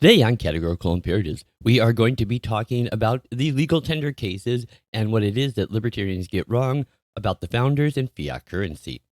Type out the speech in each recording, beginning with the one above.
Today on Categorical Imperatives, we are going to be talking about the legal tender cases and what it is that libertarians get wrong about the founders and fiat currency.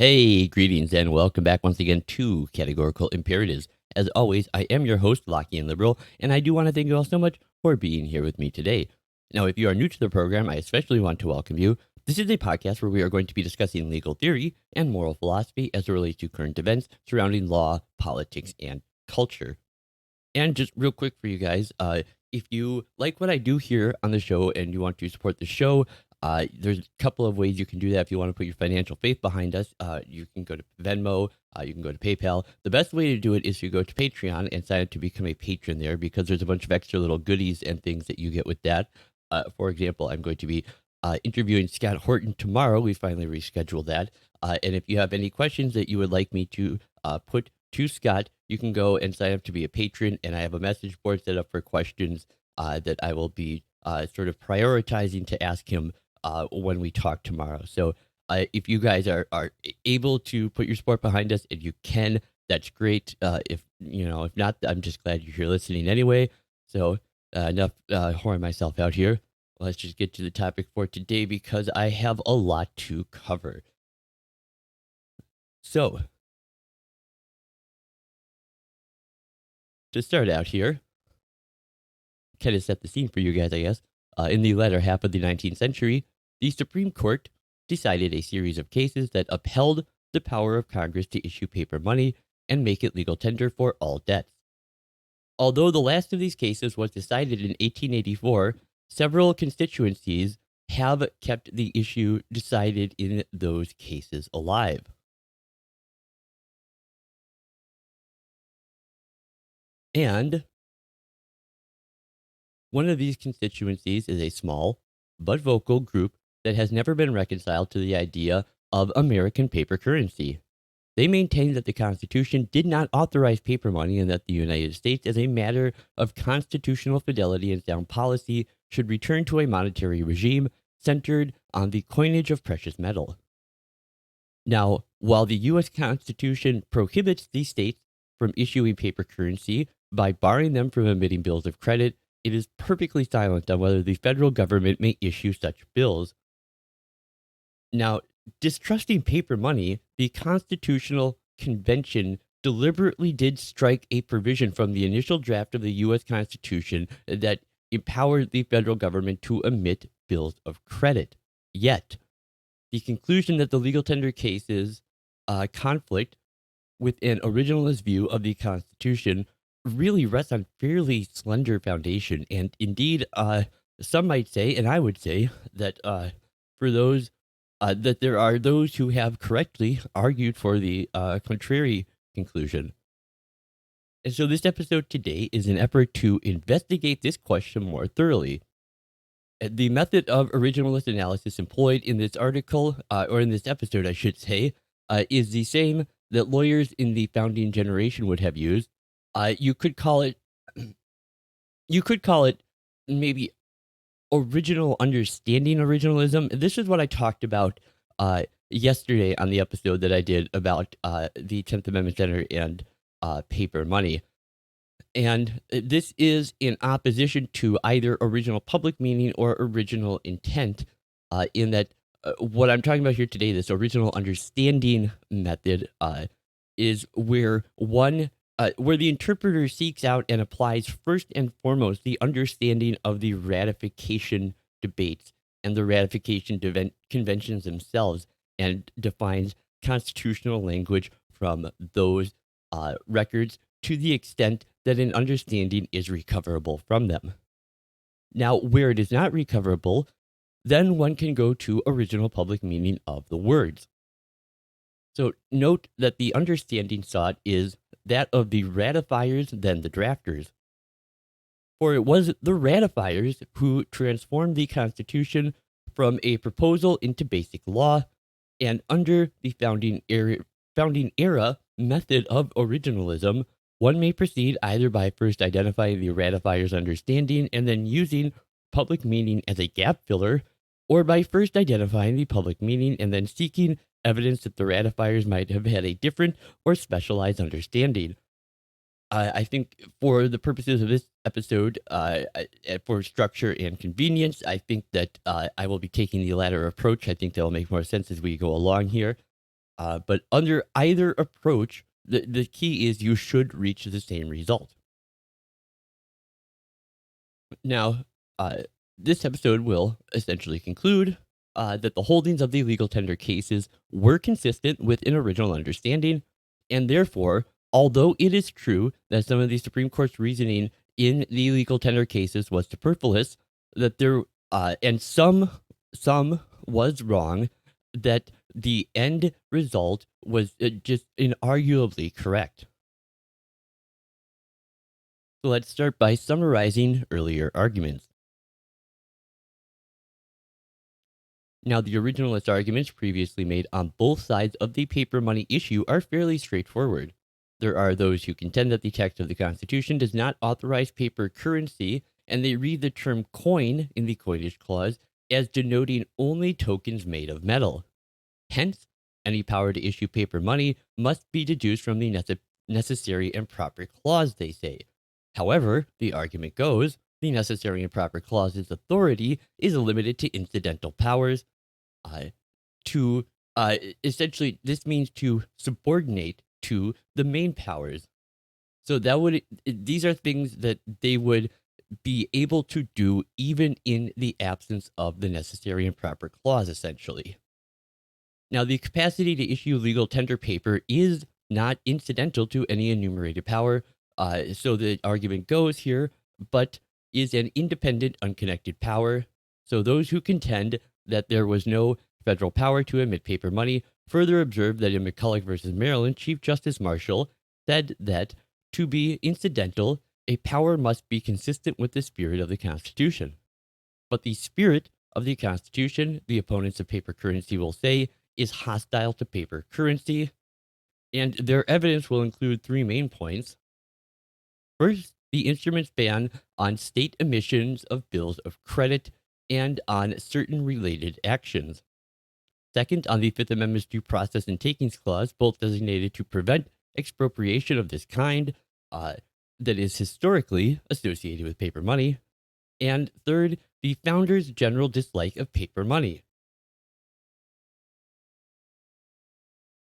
Hey, greetings and welcome back once again to Categorical Imperatives. As always, I am your host, Lockie and Liberal, and I do want to thank you all so much for being here with me today. Now, if you are new to the program, I especially want to welcome you. This is a podcast where we are going to be discussing legal theory and moral philosophy as it relates to current events surrounding law, politics, and culture. And just real quick for you guys, if you like what I do here on the show and you want to support the show, there's a couple of ways you can do that. If you want to put your financial faith behind us, you can go to Venmo, you can go to PayPal. The best way to do it is to go to Patreon and sign up to become a patron there, because there's a bunch of extra little goodies and things that you get with that. For example, I'm going to be interviewing Scott Horton tomorrow. We finally rescheduled that. And if you have any questions that you would like me to put to Scott, you can go and sign up to be a patron, and I have a message board set up for questions that I will be sort of prioritizing to ask him when we talk tomorrow. So if you guys are able to put your support behind us, and you can, that's great. If not, I'm just glad you're here listening anyway. So enough whoring myself out here. Let's just get to the topic for today, because I have a lot to cover. So, to start out here, kind of set the scene for you guys, I guess. In the latter half of the 19th century, the Supreme Court decided a series of cases that upheld the power of Congress to issue paper money and make it legal tender for all debts. Although the last of these cases was decided in 1884, several constituencies have kept the issue decided in those cases alive. And one of these constituencies is a small but vocal group that has never been reconciled to the idea of American paper currency. They maintain that the Constitution did not authorize paper money, and that the United States, as a matter of constitutional fidelity and sound policy, should return to a monetary regime centered on the coinage of precious metal. Now, while the U.S. Constitution prohibits these states from issuing paper currency by barring them from emitting bills of credit, it is perfectly silent on whether the federal government may issue such bills. Now, distrusting paper money, the Constitutional Convention deliberately did strike a provision from the initial draft of the U.S. Constitution that empowered the federal government to emit bills of credit. Yet, the conclusion that the legal tender cases conflict with an originalist view of the Constitution really rests on fairly slender foundation. And indeed, some might say, and I would say, that for those that there are those who have correctly argued for the contrary conclusion. And so this episode today is an effort to investigate this question more thoroughly. The method of originalist analysis employed in this article, or in this episode, I should say, is the same that lawyers in the founding generation would have used. You could call it, maybe original understanding originalism. This is what I talked about yesterday on the episode that I did about the 10th Amendment Center and paper money. And this is in opposition to either original public meaning or original intent, in that what I'm talking about here today, this original understanding method, is where where the interpreter seeks out and applies first and foremost the understanding of the ratification debates and the ratification conventions themselves, and defines constitutional language from those records to the extent that an understanding is recoverable from them. Now, where it is not recoverable, then one can go to original public meaning of the words. So note that the understanding sought is that of the ratifiers than the drafters. For it was the ratifiers who transformed the Constitution from a proposal into basic law, and under the founding era method of originalism, one may proceed either by first identifying the ratifier's understanding and then using public meaning as a gap filler, or by first identifying the public meaning and then seeking evidence that the ratifiers might have had a different or specialized understanding. I think for the purposes of this episode, for structure and convenience, I think that I will be taking the latter approach. I think that will make more sense as we go along here. But under either approach, the key is you should reach the same result. Now, this episode will essentially conclude that the holdings of the legal tender cases were consistent with an original understanding, and therefore, although it is true that some of the Supreme Court's reasoning in the legal tender cases was superfluous, that there and some was wrong, that the end result was just inarguably correct. So let's start by summarizing earlier arguments. Now, the originalist arguments previously made on both sides of the paper money issue are fairly straightforward. There are those who contend that the text of the Constitution does not authorize paper currency, and they read the term coin in the coinage clause as denoting only tokens made of metal. Hence, any power to issue paper money must be deduced from the necessary and proper clause, they say. However, the argument goes, the necessary and proper clause's authority is limited to incidental powers. To essentially, this means to subordinate to the main powers. So these are things that they would be able to do even in the absence of the necessary and proper clause, essentially. Now, the capacity to issue legal tender paper is not incidental to any enumerated power. So the argument goes here, but is an independent, unconnected power. So those who contend that there was no federal power to emit paper money further observe that in McCulloch versus Maryland, Chief Justice Marshall said that to be incidental, a power must be consistent with the spirit of the Constitution. But the spirit of the Constitution, the opponents of paper currency will say, is hostile to paper currency, and their evidence will include three main points. First, the instrument's ban on state emissions of bills of credit and on certain related actions. Second, on the Fifth Amendment's due process and takings clause, both designated to prevent expropriation of this kind that is historically associated with paper money. And third, the founders' general dislike of paper money.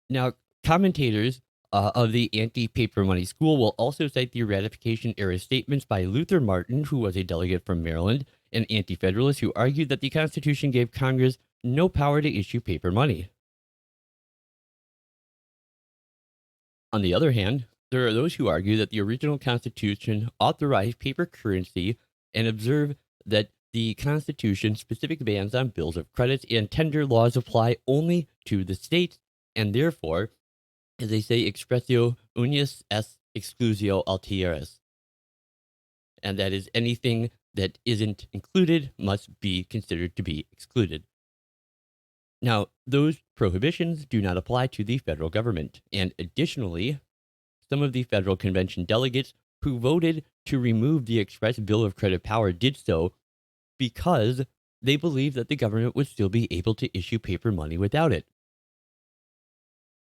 Now, commentators of the anti-paper money school will also cite the Ratification Era statements by Luther Martin, who was a delegate from Maryland, an anti-federalist who argued that the Constitution gave Congress no power to issue paper money. On the other hand, there are those who argue that the original Constitution authorized paper currency and observe that the Constitution's specific bans on bills of credit and tender laws apply only to the states, and therefore, as they say, expressio unius est exclusio altieris. And that is, anything that isn't included must be considered to be excluded. Now, those prohibitions do not apply to the federal government, and additionally, some of the federal convention delegates who voted to remove the express bill of credit power did so because they believed that the government would still be able to issue paper money without it.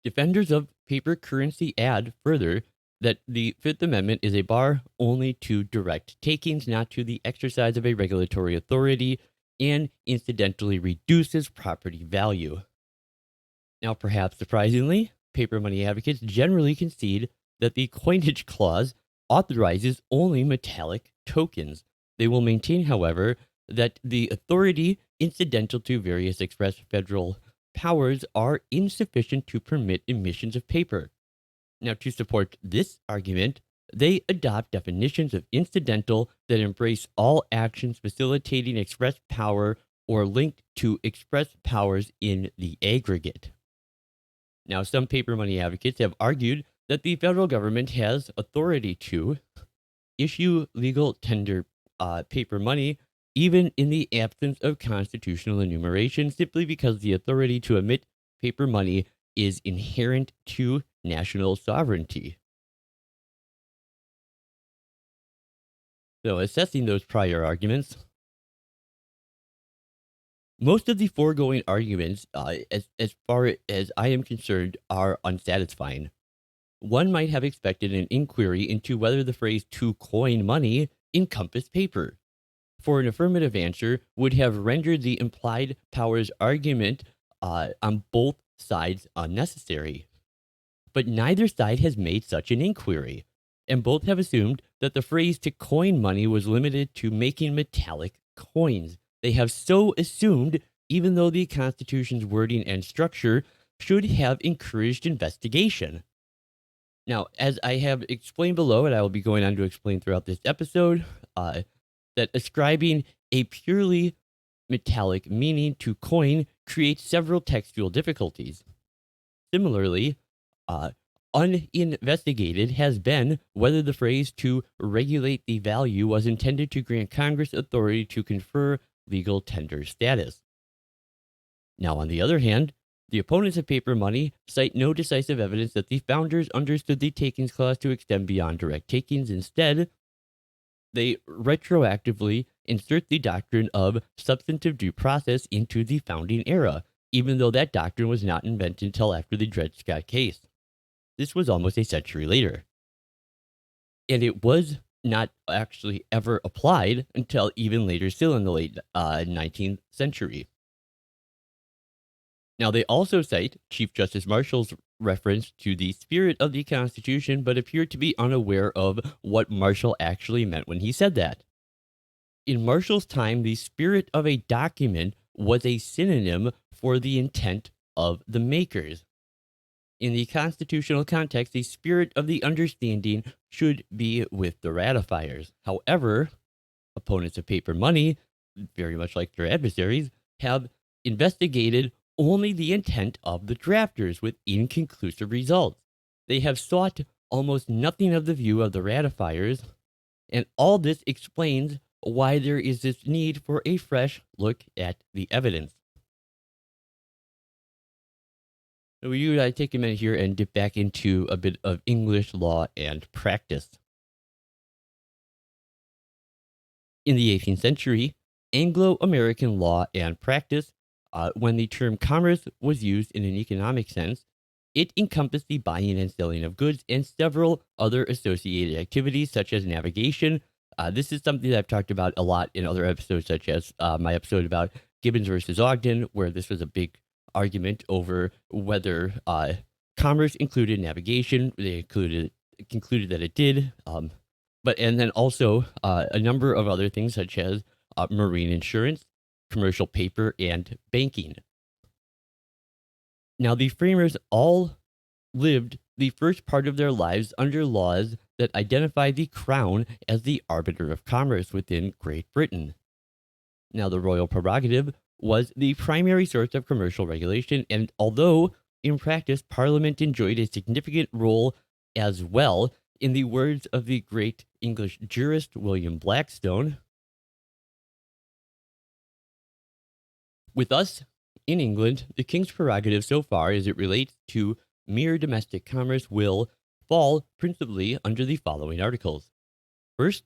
Defenders of paper currency add further that the Fifth Amendment is a bar only to direct takings, not to the exercise of a regulatory authority, and incidentally reduces property value. Now, perhaps surprisingly, paper money advocates generally concede that the coinage clause authorizes only metallic tokens. They will maintain, however, that the authority incidental to various express federal powers are insufficient to permit emissions of paper. Now, to support this argument, they adopt definitions of incidental that embrace all actions facilitating express power or linked to express powers in the aggregate. Now, some paper money advocates have argued that the federal government has authority to issue legal tender paper money, even in the absence of constitutional enumeration, simply because the authority to emit paper money is inherent to national sovereignty. So, assessing those prior arguments, most of the foregoing arguments, as far as I am concerned, are unsatisfying. One might have expected an inquiry into whether the phrase to coin money encompassed paper, for an affirmative answer would have rendered the implied powers argument on both sides unnecessary. But neither side has made such an inquiry, and both have assumed that the phrase to coin money was limited to making metallic coins. They have so assumed, even though the Constitution's wording and structure should have encouraged investigation. Now, as I have explained below, and I will be going on to explain throughout this episode, that ascribing a purely metallic meaning to coin creates several textual difficulties. Similarly, uninvestigated has been whether the phrase to regulate the value was intended to grant Congress authority to confer legal tender status. Now, on the other hand, the opponents of paper money cite no decisive evidence that the founders understood the takings clause to extend beyond direct takings. Instead, they retroactively insert the doctrine of substantive due process into the founding era, even though that doctrine was not invented until after the Dred Scott case. This was almost a century later. And it was not actually ever applied until even later, still in the late 19th century. Now, they also cite Chief Justice Marshall's reference to the spirit of the Constitution, but appear to be unaware of what Marshall actually meant when he said that. In Marshall's time, the spirit of a document was a synonym for the intent of the makers. In the constitutional context, the spirit of the understanding should be with the ratifiers. However, opponents of paper money, very much like their adversaries, have investigated only the intent of the drafters with inconclusive results. They have sought almost nothing of the view of the ratifiers, and all this explains why there is this need for a fresh look at the evidence. So we take a minute here and dip back into a bit of English law and practice. In the 18th century, Anglo-American law and practice, when the term commerce was used in an economic sense, it encompassed the buying and selling of goods and several other associated activities such as navigation. This is something that I've talked about a lot in other episodes, such as my episode about Gibbons versus Ogden, where this was a big argument over whether commerce included navigation. They concluded that it did, and then also a number of other things such as marine insurance, commercial paper, and banking. Now, the framers all lived the first part of their lives under laws that identify the crown as the arbiter of commerce within Great Britain. Now, the royal prerogative was the primary source of commercial regulation, and although in practice Parliament enjoyed a significant role as well, in the words of the great English jurist William Blackstone, with us in England, the king's prerogative so far as it relates to mere domestic commerce will fall principally under the following articles. First,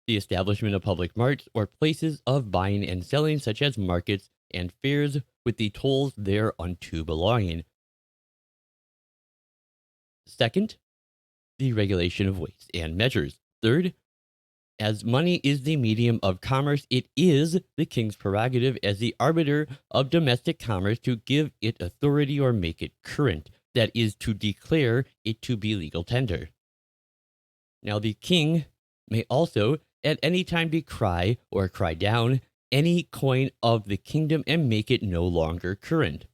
the establishment of public marts or places of buying and selling, such as markets and fairs, with the tolls thereunto belonging. Second, the regulation of weights and measures. Third, as money is the medium of commerce, it is the king's prerogative as the arbiter of domestic commerce to give it authority or make it current, that is, to declare it to be legal tender. Now, the king may also at any time decry or cry down any coin of the kingdom and make it no longer current.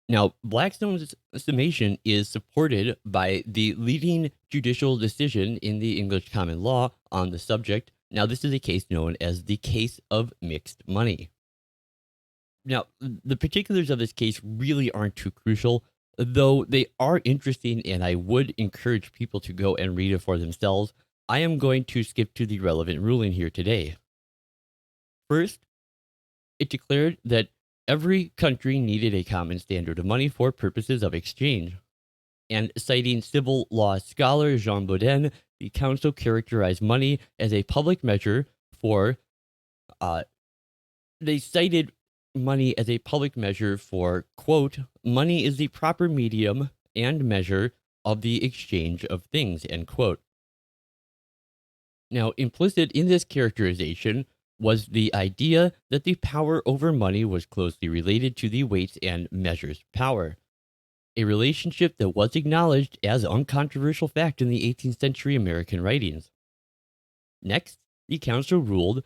Now, Blackstone's summation is supported by the leading judicial decision in the English common law on the subject. Now, this is a case known as the case of mixed money. Now, the particulars of this case really aren't too crucial. Though they are interesting and I would encourage people to go and read it for themselves, I am going to skip to the relevant ruling here today. First, it declared that every country needed a common standard of money for purposes of exchange. And citing civil law scholar Jean Bodin, the council characterized money as a public measure for, uh, they cited money as a public measure for, quote, money is the proper medium and measure of the exchange of things, end quote. Now, implicit in this characterization was the idea that the power over money was closely related to the weights and measures power, a relationship that was acknowledged as uncontroversial fact in the 18th century American writings. Next, the council ruled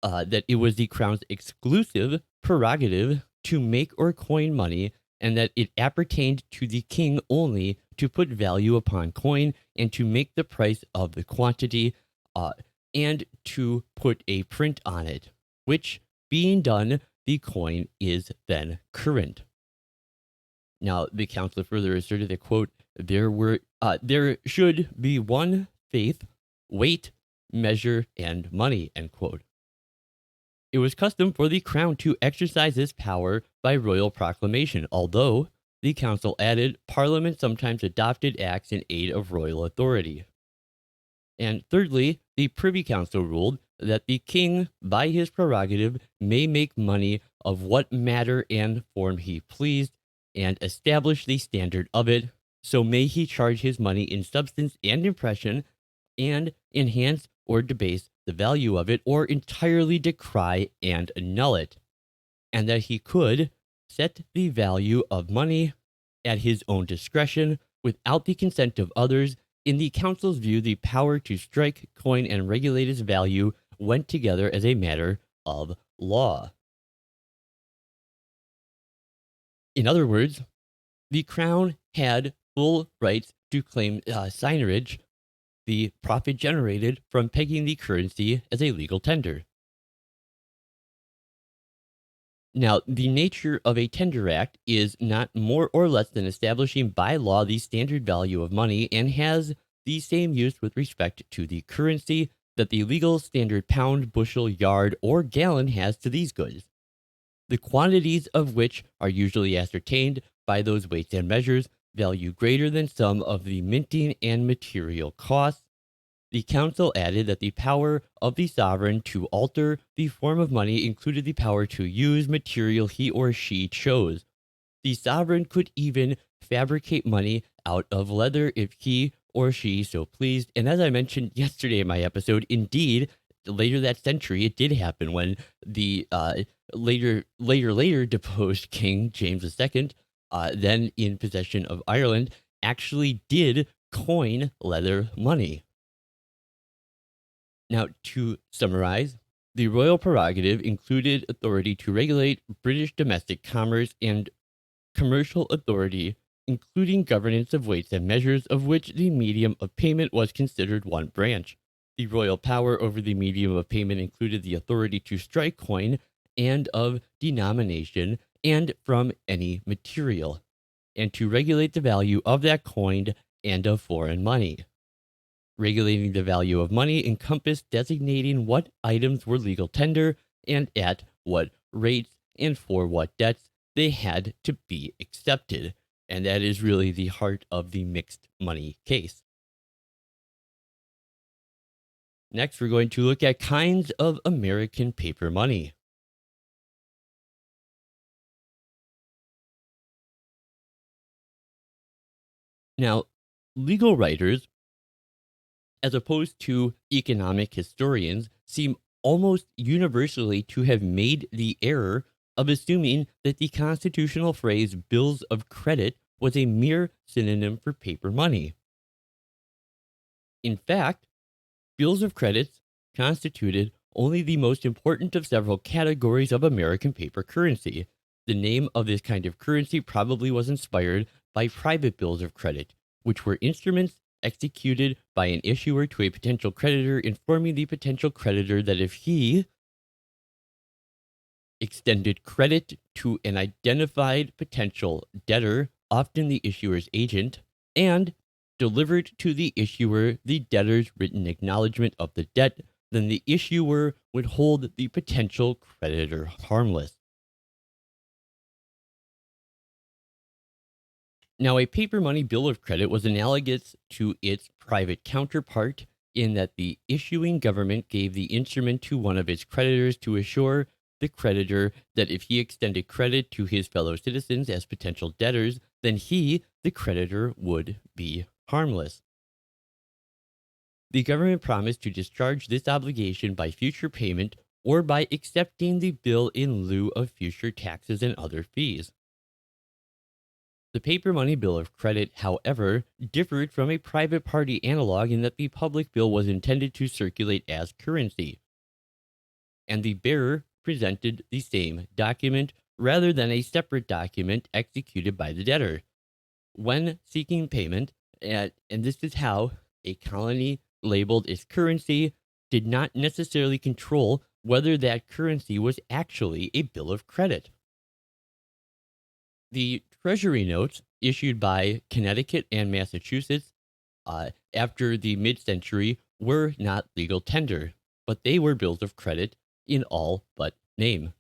that it was the crown's exclusive prerogative to make or coin money, and that it appertained to the king only to put value upon coin and to make the price of the quantity, uh, and to put a print on it, which being done, the coin is then current. Now, the council further asserted that, quote, there should be one faith, weight, measure, and money, end quote. It was custom for the crown to exercise this power by royal proclamation, although the council added Parliament sometimes adopted acts in aid of royal authority. And thirdly, the Privy Council ruled that the king, by his prerogative, may make money of what matter and form he pleased, and establish the standard of it. So may he charge his money in substance and impression, and enhance or debase the value of it, or entirely decry and annul it, and that he could set the value of money at his own discretion without the consent of others. In the council's view, the power to strike, coin, and regulate its value went together as a matter of law. In other words, the crown had full rights to claim signage, the profit generated from pegging the currency as a legal tender. Now, the nature of a tender act is not more or less than establishing by law the standard value of money, and has the same use with respect to the currency that the legal standard pound, bushel, yard, or gallon has to these goods, the quantities of which are usually ascertained by those weights and measures, value greater than some of the minting and material costs. The council added that the power of the sovereign to alter the form of money included the power to use material he or she chose. The sovereign could even fabricate money out of leather if he or she so pleased. And as I mentioned yesterday in my episode, indeed, later that century, it did happen when the later deposed King James II, then in possession of Ireland, actually did coin leather money. Now, to summarize, the royal prerogative included authority to regulate British domestic commerce and commercial authority, including governance of weights and measures, of which the medium of payment was considered one branch. The royal power over the medium of payment included the authority to strike coin and of denomination and from any material, and to regulate the value of that coin and of foreign money. Regulating the value of money encompassed designating what items were legal tender and at what rates and for what debts they had to be accepted. And that is really the heart of the mixed money case. Next, we're going to look at kinds of American paper money. Now, legal writers, as opposed to economic historians, seem almost universally to have made the error of assuming that the constitutional phrase bills of credit was a mere synonym for paper money. In fact, bills of credit constituted only the most important of several categories of American paper currency. The name of this kind of currency probably was inspired by private bills of credit, which were instruments executed by an issuer to a potential creditor, informing the potential creditor that if he extended credit to an identified potential debtor often the issuer's agent, and delivered to the issuer the debtor's written acknowledgement of the debt, then the issuer would hold the potential creditor harmless. Now, a paper money bill of credit was analogous to its private counterpart in that the issuing government gave the instrument to one of its creditors to assure the creditor that if he extended credit to his fellow citizens as potential debtors, then he, the creditor, would be harmless. The government promised to discharge this obligation by future payment or by accepting the bill in lieu of future taxes and other fees. The paper money bill of credit, however, differed from a private party analog in that the public bill was intended to circulate as currency, and the bearer presented the same document rather than a separate document executed by the debtor. When seeking payment, and this is how a colony labeled its currency did not necessarily control whether that currency was actually a bill of credit. The Treasury notes issued by Connecticut and Massachusetts after the mid century were not legal tender, but they were bills of credit in all but name.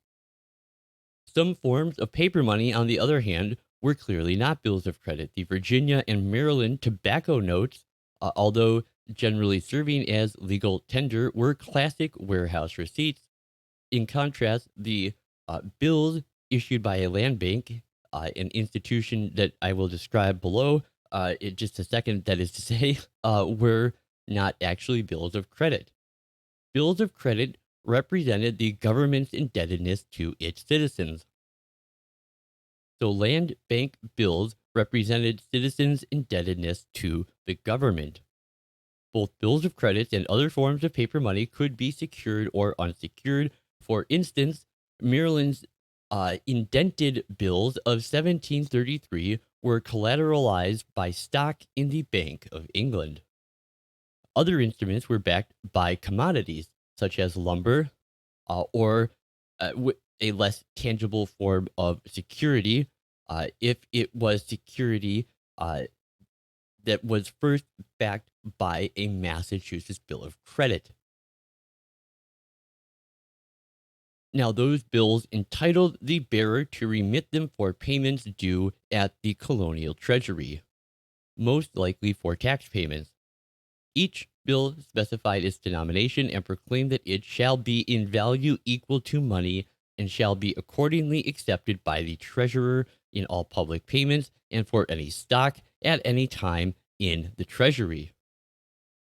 Some forms of paper money, on the other hand, were clearly not bills of credit. The Virginia and Maryland tobacco notes, although generally serving as legal tender, were classic warehouse receipts. In contrast, the bills issued by a land bank, an institution that I will describe below in just a second, that is to say, were not actually bills of credit. Bills of credit represented the government's indebtedness to its citizens. So land bank bills represented citizens' indebtedness to the government. Both bills of credit and other forms of paper money could be secured or unsecured. For instance, Maryland's indented bills of 1733 were collateralized by stock in the Bank of England. Other instruments were backed by commodities, such as lumber or a less tangible form of security, if it was security that was first backed by a Massachusetts bill of credit. Now, those bills entitled the bearer to remit them for payments due at the colonial treasury, most likely for tax payments. Each bill specified its denomination and proclaimed that it shall be in value equal to money and shall be accordingly accepted by the treasurer in all public payments and for any stock at any time in the treasury.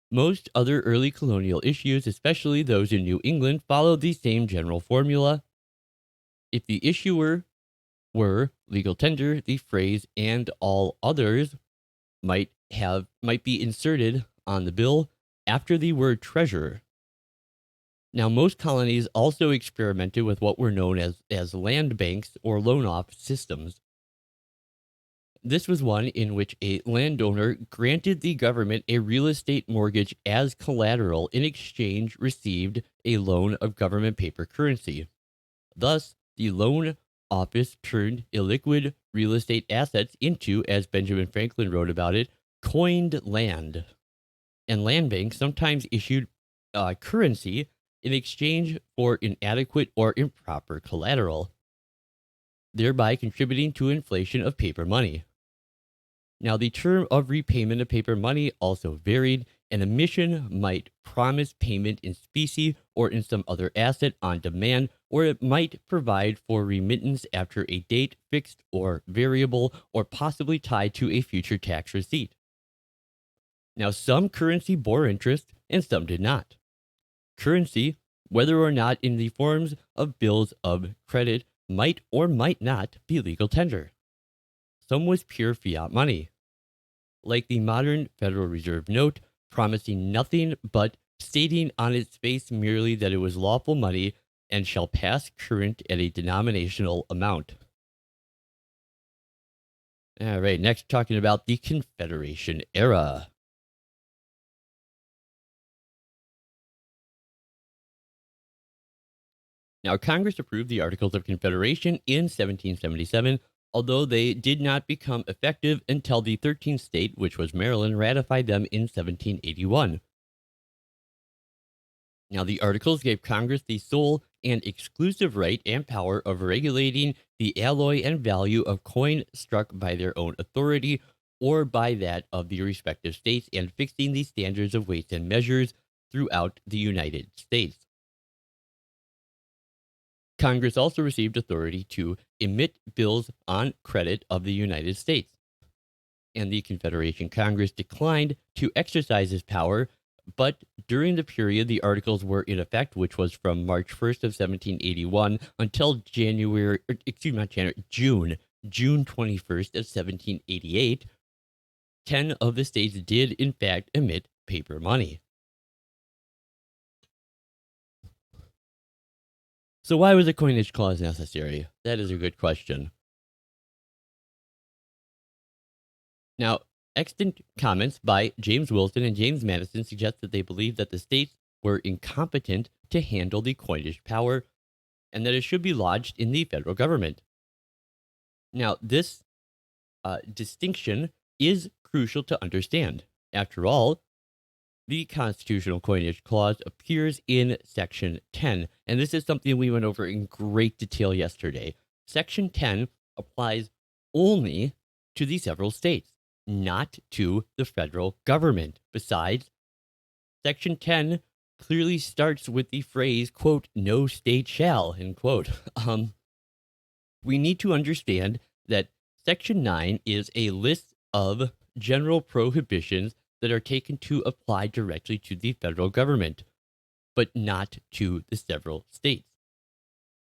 Most other early colonial issues, especially those in New England, followed the same general formula. If the issuer were legal tender, the phrase "and all others" might be inserted on the bill after the word treasurer. Now, most colonies also experimented with what were known as land banks or loan-off systems. This was one in which a landowner granted the government a real estate mortgage as collateral, in exchange received a loan of government paper currency. Thus, the loan office turned illiquid real estate assets into, as Benjamin Franklin wrote about it, coined land. And land banks sometimes issued currency in exchange for inadequate or improper collateral, thereby contributing to inflation of paper money. Now, the term of repayment of paper money also varied. An emission might promise payment in specie or in some other asset on demand, or it might provide for remittance after a date fixed or variable, or possibly tied to a future tax receipt. Now, some currency bore interest and some did not. Currency, whether or not in the forms of bills of credit, might or might not be legal tender. Some was pure fiat money, like the modern Federal Reserve note, promising nothing but stating on its face merely that it was lawful money and shall pass current at a denominational amount. All right, next talking about the Confederation Era. Now, Congress approved the Articles of Confederation in 1777, although they did not become effective until the 13th state, which was Maryland, ratified them in 1781. Now, the articles gave Congress the sole and exclusive right and power of regulating the alloy and value of coin struck by their own authority or by that of the respective states and fixing the standards of weights and measures throughout the United States. Congress also received authority to emit bills on credit of the United States, and the Confederation Congress declined to exercise this power. But during the period the articles were in effect, which was from March 1st of 1781 until June 21st of 1788, 10 of the states did in fact emit paper money. So why was a coinage clause necessary? That is a good question. Now, extant comments by James Wilson and James Madison suggest that they believe that the states were incompetent to handle the coinage power and that it should be lodged in the federal government. Now, this distinction is crucial to understand. After all, the constitutional coinage clause appears in Section 10, and this is something we went over in great detail yesterday. Section 10 applies only to the several states, not to the federal government. Besides, Section 10 clearly starts with the phrase, quote, no state shall, end quote. We need to understand that Section 9 is a list of general prohibitions that are taken to apply directly to the federal government, but not to the several states.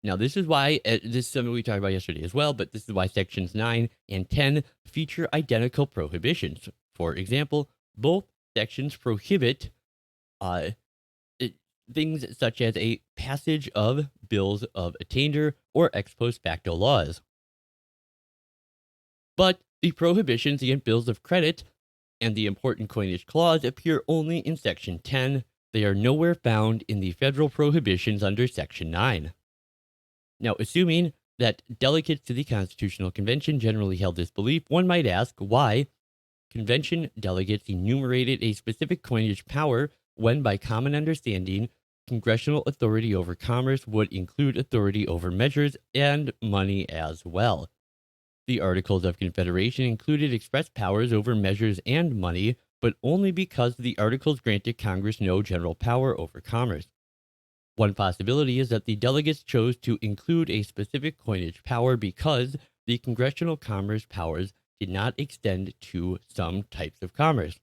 Now, this is why, this is something we talked about yesterday as well, but this is why Sections 9 and 10 feature identical prohibitions. For example, both sections prohibit things such as a passage of bills of attainder or ex post facto laws. But the prohibitions against bills of credit and the important coinage clause appear only in Section 10. They are nowhere found in the federal prohibitions under Section 9. Now, assuming that delegates to the Constitutional Convention generally held this belief, one might ask why convention delegates enumerated a specific coinage power when, by common understanding, congressional authority over commerce would include authority over measures and money as well. The Articles of Confederation included express powers over measures and money, but only because the Articles granted Congress no general power over commerce. One possibility is that the delegates chose to include a specific coinage power because the congressional commerce powers did not extend to some types of commerce.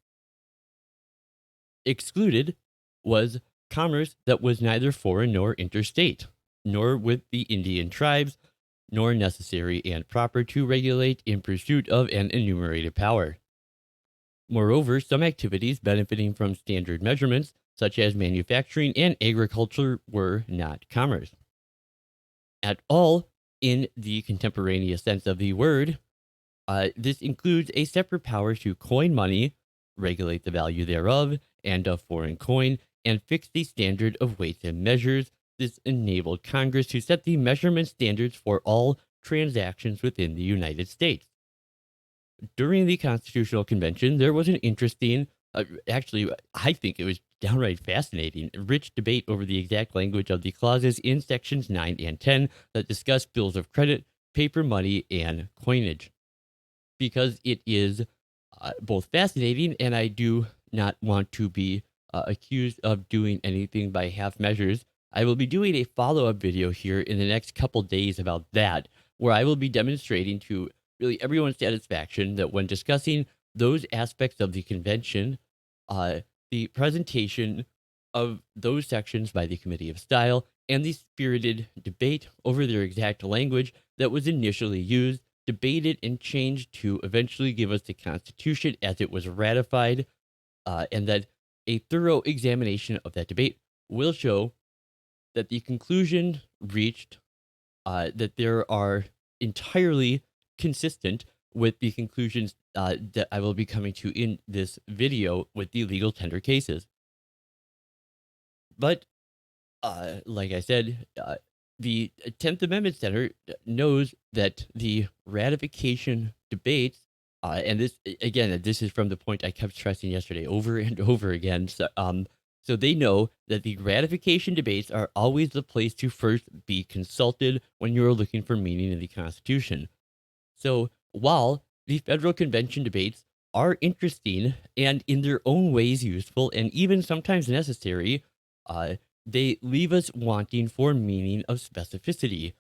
Excluded was commerce that was neither foreign nor interstate, nor with the Indian tribes, nor necessary and proper to regulate in pursuit of an enumerated power. Moreover, some activities benefiting from standard measurements, such as manufacturing and agriculture, were not commerce at all in the contemporaneous sense of the word. This includes a separate power to coin money, regulate the value thereof, and of foreign coin, and fix the standard of weights and measures. This enabled Congress to set the measurement standards for all transactions within the United States. During the Constitutional Convention, there was an interesting, actually, I think it was downright fascinating, rich debate over the exact language of the clauses in Sections 9 and 10 that discuss bills of credit, paper money, and coinage. Because it is both fascinating, and I do not want to be accused of doing anything by half measures, I will be doing a follow-up video here in the next couple days about that, where I will be demonstrating to really everyone's satisfaction that when discussing those aspects of the convention, the presentation of those sections by the Committee of Style and the spirited debate over their exact language that was initially used, debated, and changed to eventually give us the Constitution as it was ratified, and that a thorough examination of that debate will show that the conclusion reached, that there are entirely consistent with the conclusions that I will be coming to in this video with the legal tender cases. But like I said, the 10th Amendment Center knows that the ratification debates, and this again, this is from the point I kept stressing yesterday over and over again. So they know that the ratification debates are always the place to first be consulted when you're looking for meaning in the Constitution. So while the federal convention debates are interesting and in their own ways useful and even sometimes necessary, uh, they leave us wanting for meaning of specificity.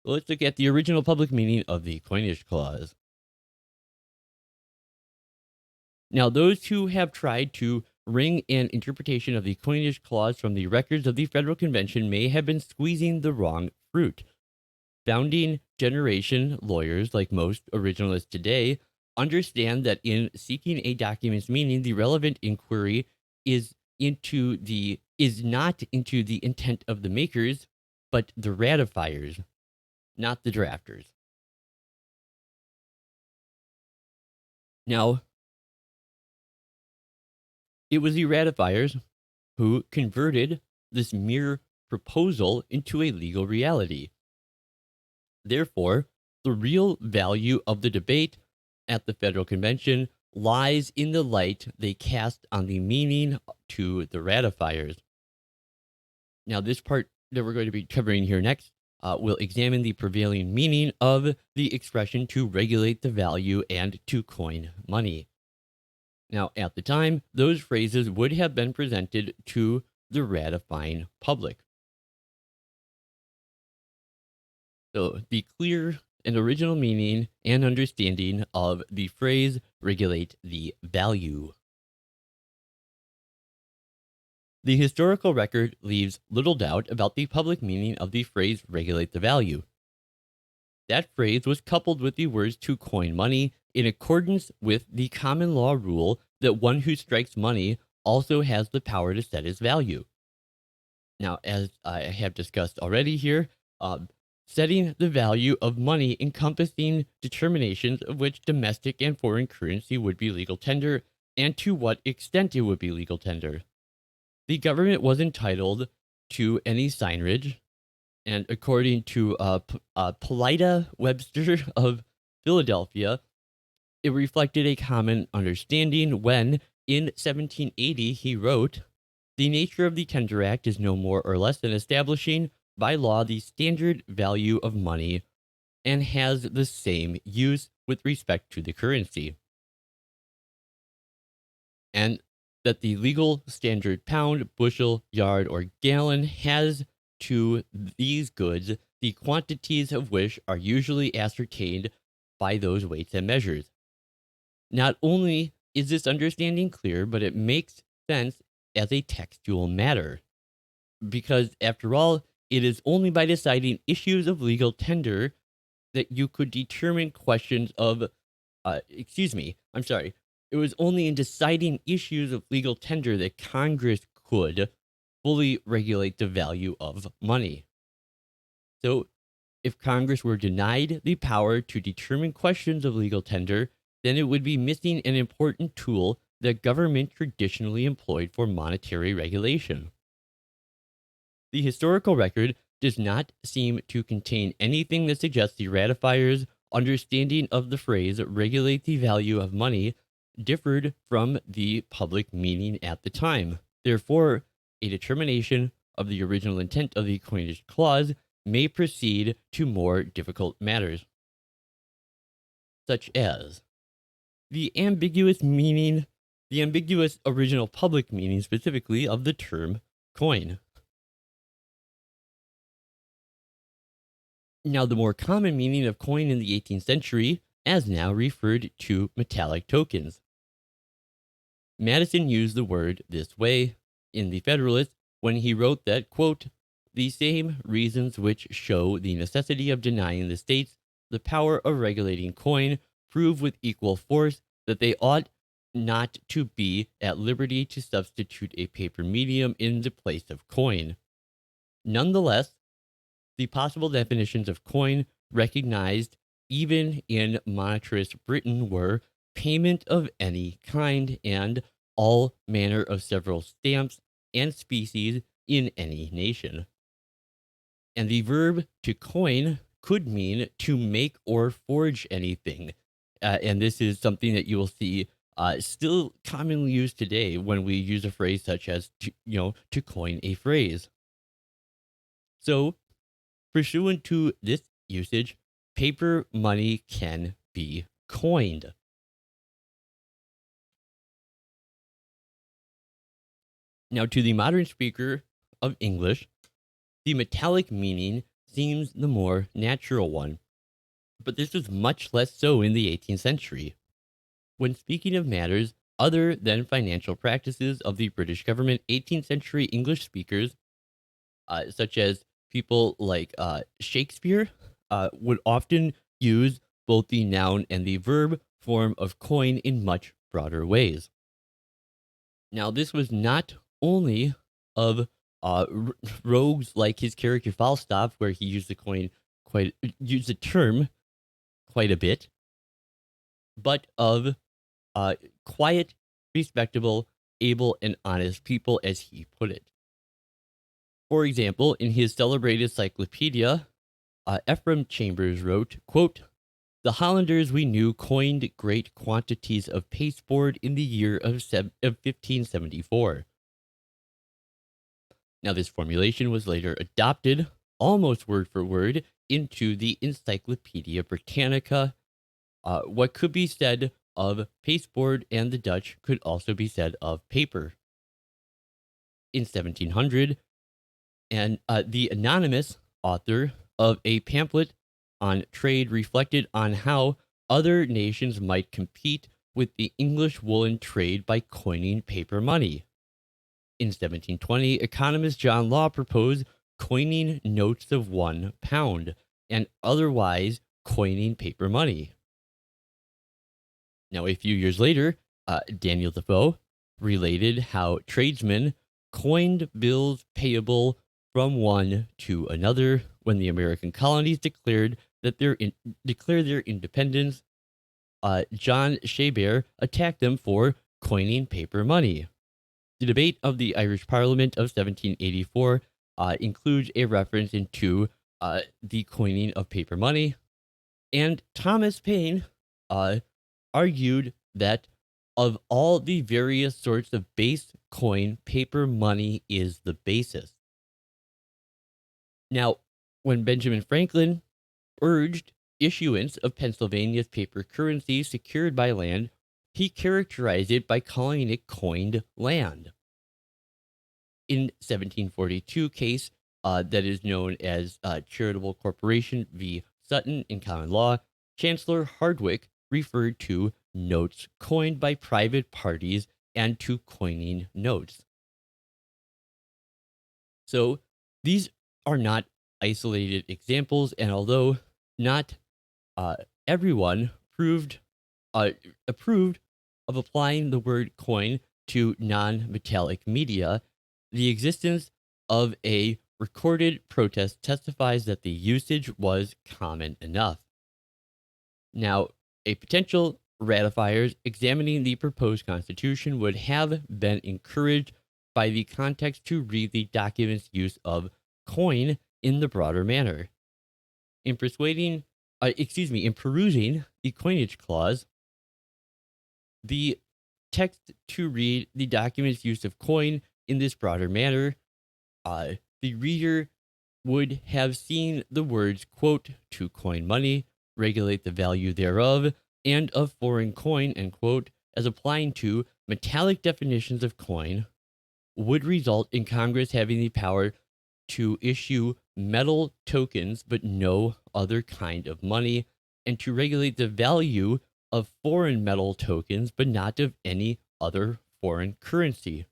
Let's look at the original public meaning of the Coinage Clause. Now, those who have tried to wring an interpretation of the Coinage Clause from the records of the Federal Convention may have been squeezing the wrong fruit. Founding generation lawyers, like most originalists today, understand that in seeking a document's meaning, the relevant inquiry is not into the intent of the makers, but the ratifiers, not the drafters. Now, it was the ratifiers who converted this mere proposal into a legal reality. Therefore, the real value of the debate at the Federal Convention lies in the light they cast on the meaning to the ratifiers. Now, this part that we're going to be covering here next will examine the prevailing meaning of the expression to regulate the value and to coin money. Now, at the time, those phrases would have been presented to the ratifying public. So, the clear and original meaning and understanding of the phrase regulate the value. The historical record leaves little doubt about the public meaning of the phrase regulate the value. That phrase was coupled with the words to coin money in accordance with the common law rule that one who strikes money also has the power to set its value. Now, as I have discussed already here, setting the value of money encompassing determinations of which domestic and foreign currency would be legal tender and to what extent it would be legal tender. The government was entitled to any signage, and according to Polita Webster of Philadelphia, it reflected a common understanding when, in 1780, he wrote, "The nature of the Tender Act is no more or less than establishing by law the standard value of money and has the same use with respect to the currency." And that the legal standard pound, bushel, yard, or gallon has to these goods the quantities of which are usually ascertained by those weights and measures. Not only is this understanding clear, but it makes sense as a textual matter. Because, after all, it is only by deciding issues of legal tender that you could determine questions of, I'm sorry. It was only in deciding issues of legal tender that Congress could fully regulate the value of money. So, if Congress were denied the power to determine questions of legal tender, then it would be missing an important tool that government traditionally employed for monetary regulation. The historical record does not seem to contain anything that suggests the ratifiers' understanding of the phrase regulate the value of money differed from the public meaning at the time. Therefore, a determination of the original intent of the Coinage Clause may proceed to more difficult matters, such as the ambiguous meaning, the ambiguous original public meaning specifically of the term coin. Now, the more common meaning of coin in the 18th century, as now referred to metallic tokens. Madison used the word this way in the Federalist when he wrote that, quote, "The same reasons which show the necessity of denying the states the power of regulating coin prove with equal force that they ought not to be at liberty to substitute a paper medium in the place of coin. Nonetheless, the possible definitions of coin recognized even in monetarist Britain were payment of any kind and all manner of several stamps and species in any nation. And the verb to coin could mean to make or forge anything. And this is something that you will see still commonly used today when we use a phrase such as, to coin a phrase. So, pursuant to this usage, paper money can be coined. Now, to the modern speaker of English, the metallic meaning seems the more natural one, but this was much less so in the 18th century. When speaking of matters other than financial practices of the British government, 18th century English speakers, such as people like Shakespeare, would often use both the noun and the verb form of coin in much broader ways. Now, this was not only of rogues like his character Falstaff, where he used used the term quite a bit, but of quiet, respectable, able, and honest people, as he put it. For example, in his celebrated cyclopedia, Ephraim Chambers wrote, quote, "The Hollanders we knew coined great quantities of pasteboard in the year of 1574. Now, this formulation was later adopted, almost word for word, into the Encyclopedia Britannica. What could be said of pasteboard and the Dutch could also be said of paper. In 1700, and the anonymous author of a pamphlet on trade reflected on how other nations might compete with the English woolen trade by coining paper money. In 1720, economist John Law proposed coining notes of £1 and otherwise coining paper money. Now, a few years later, Daniel Defoe related how tradesmen coined bills payable from one to another when the American colonies declared their independence. John Shaber attacked them for coining paper money. The debate of the Irish Parliament of 1784 includes a reference into the coining of paper money, and Thomas Paine argued that of all the various sorts of base coin, paper money is the basest. Now, when Benjamin Franklin urged issuance of Pennsylvania's paper currency secured by land, he characterized it by calling it coined land. In 1742 case that is known as Charitable Corporation v. Sutton in common law, Chancellor Hardwicke referred to notes coined by private parties and to coining notes. So these are not isolated examples, and although not everyone approved of applying the word coin to non-metallic media, the existence of a recorded protest testifies that the usage was common enough. Now, a potential ratifiers examining the proposed constitution would have been encouraged by the context to read the document's use of coin in the broader manner. In perusing the coinage clause, the text to read the document's use of coin in this broader manner, the reader would have seen the words, quote, to coin money, regulate the value thereof, and of foreign coin, end quote, as applying to metallic definitions of coin, would result in Congress having the power to issue metal tokens but no other kind of money, and to regulate the value of foreign metal tokens but not of any other foreign currency.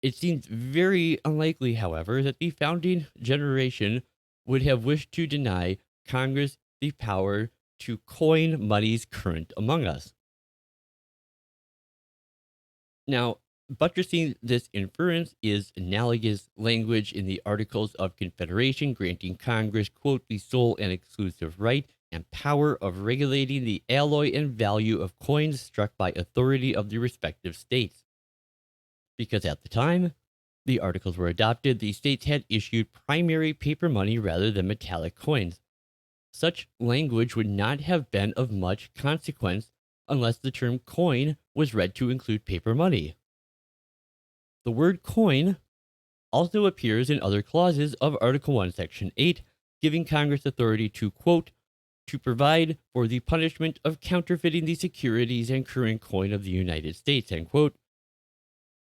It seems very unlikely, however, that the founding generation would have wished to deny Congress the power to coin monies current among us. Now, buttressing this inference is analogous language in the Articles of Confederation granting Congress, quote, the sole and exclusive right and power of regulating the alloy and value of coins struck by authority of the respective states. Because at the time, the articles were adopted, the states had issued primary paper money rather than metallic coins. Such language would not have been of much consequence unless the term coin was read to include paper money. The word coin also appears in other clauses of Article 1, Section 8, giving Congress authority to, quote, to provide for the punishment of counterfeiting the securities and current coin of the United States, end quote.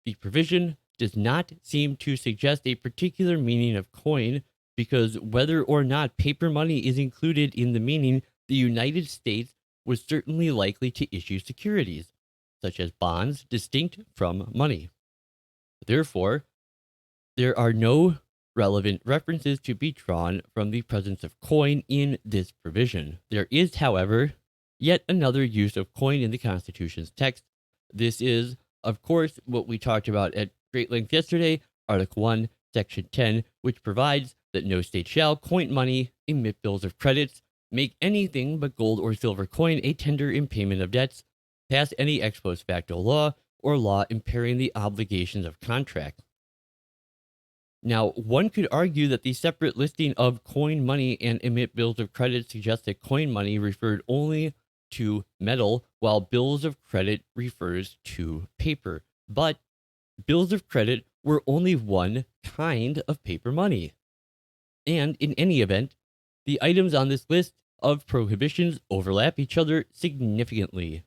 The provision does not seem to suggest a particular meaning of coin because whether or not paper money is included in the meaning, the United States was certainly likely to issue securities, such as bonds distinct from money. Therefore, there are no relevant references to be drawn from the presence of coin in this provision. There is, however, yet another use of coin in the Constitution's text. This is, of course, what we talked about at great length yesterday, Article 1, Section 10, which provides that no state shall coin money, emit bills of credits, make anything but gold or silver coin a tender in payment of debts, pass any ex post facto law, or law impairing the obligations of contract. Now, one could argue that the separate listing of coin money and emit bills of credit suggests that coin money referred only to metal, while bills of credit refers to paper. But bills of credit were only one kind of paper money. And in any event, the items on this list of prohibitions overlap each other significantly.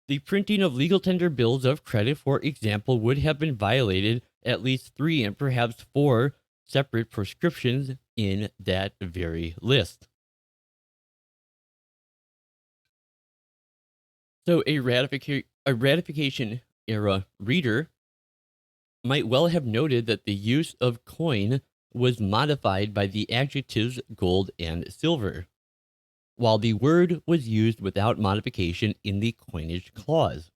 The printing of legal tender bills of credit, for example, would have been violated at least 3 and perhaps 4 separate prescriptions in that very list. So a ratification era reader might well have noted that the use of coin was modified by the adjectives gold and silver, while the word was used without modification in the coinage clause.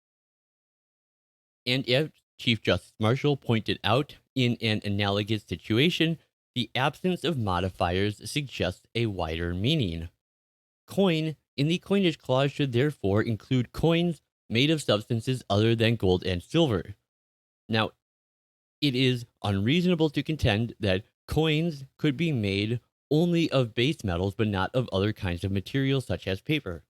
And as Chief Justice Marshall pointed out, in an analogous situation, the absence of modifiers suggests a wider meaning. Coin in the coinage clause should therefore include coins made of substances other than gold and silver. Now, it is unreasonable to contend that coins could be made only of base metals but not of other kinds of materials such as paper,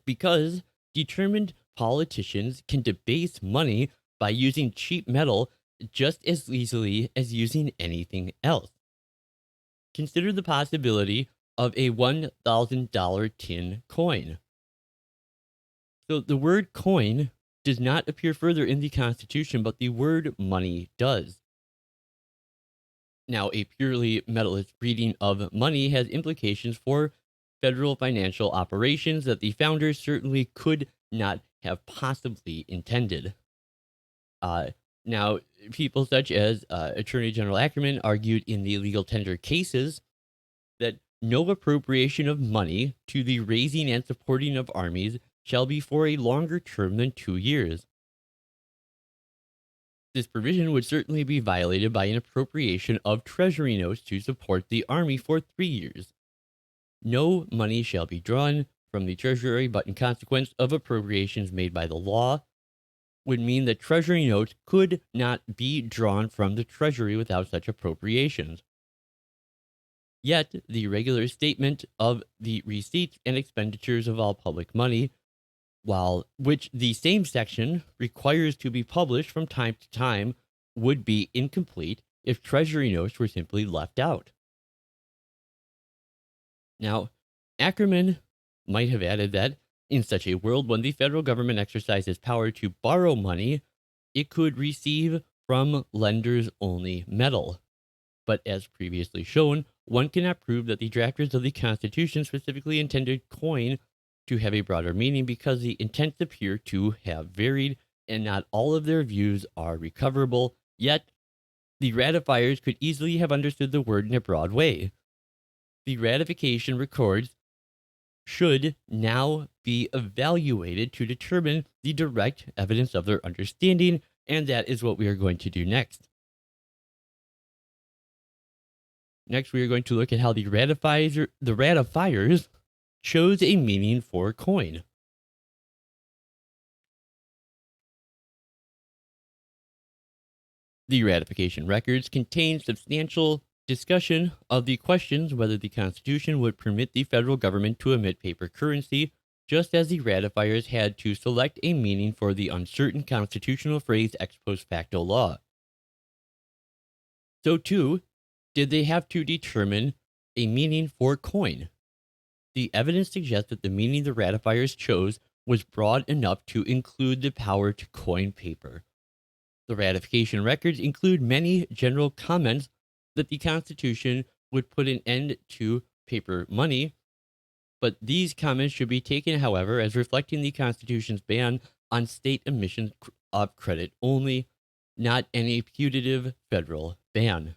because determined politicians can debase money by using cheap metal just as easily as using anything else. Consider the possibility of a $1,000 tin coin. So the word coin does not appear further in the Constitution, but the word money does. Now, a purely metalist reading of money has implications for federal financial operations that the founders certainly could not have possibly intended. Now, people such as Attorney General Ackerman argued in the legal tender cases that no appropriation of money to the raising and supporting of armies shall be for a longer term than 2 years. This provision would certainly be violated by an appropriation of treasury notes to support the army for 3 years. No money shall be drawn from the treasury, but in consequence of appropriations made by the law, would mean that treasury notes could not be drawn from the treasury without such appropriations. Yet, the regular statement of the receipts and expenditures of all public money, which the same section requires to be published from time to time, would be incomplete if treasury notes were simply left out. Now, Ackerman might have added that in such a world, when the federal government exercises power to borrow money, it could receive from lenders only metal. But as previously shown, one cannot prove that the drafters of the Constitution specifically intended coin to have a broader meaning because the intents appear to have varied and not all of their views are recoverable. Yet, the ratifiers could easily have understood the word in a broad way. The ratification records should now be evaluated to determine the direct evidence of their understanding, and that is what we are going to do next. Next, we are going to look at how the ratifiers chose a meaning for coin. The ratification records contain substantial discussion of the questions whether the Constitution would permit the federal government to emit paper currency, just as the ratifiers had to select a meaning for the uncertain constitutional phrase ex post facto law. So, too, did they have to determine a meaning for coin. The evidence suggests that the meaning the ratifiers chose was broad enough to include the power to coin paper. The ratification records include many general comments that the Constitution would put an end to paper money, but these comments should be taken, however, as reflecting the Constitution's ban on state emissions of credit only, not any putative federal ban.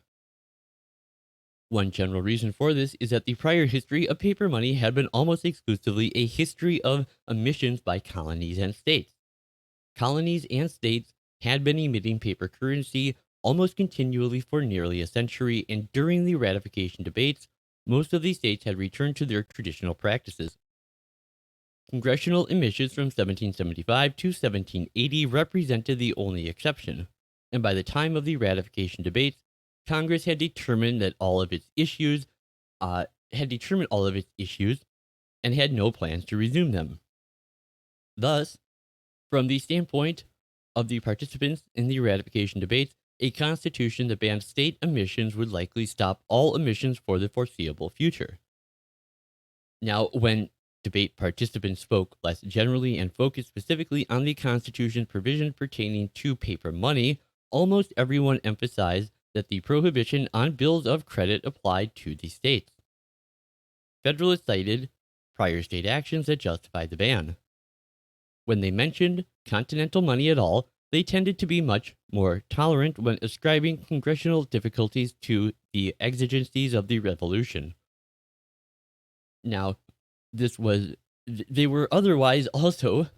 One general reason for this is that the prior history of paper money had been almost exclusively a history of emissions by colonies and states. Colonies and states had been emitting paper currency almost continually for nearly a century, and during the ratification debates, most of these states had returned to their traditional practices. Congressional emissions from 1775 to 1780 represented the only exception, and by the time of the ratification debates, Congress had determined all of its issues and had no plans to resume them. Thus, from the standpoint of the participants in the ratification debates, a constitution that banned state emissions would likely stop all emissions for the foreseeable future. Now, when debate participants spoke less generally and focused specifically on the Constitution's provisions pertaining to paper money, almost everyone emphasized that the prohibition on bills of credit applied to the states. Federalists cited prior state actions that justified the ban. When they mentioned continental money at all, they tended to be much more tolerant when ascribing congressional difficulties to the exigencies of the Revolution. Now, they were otherwise also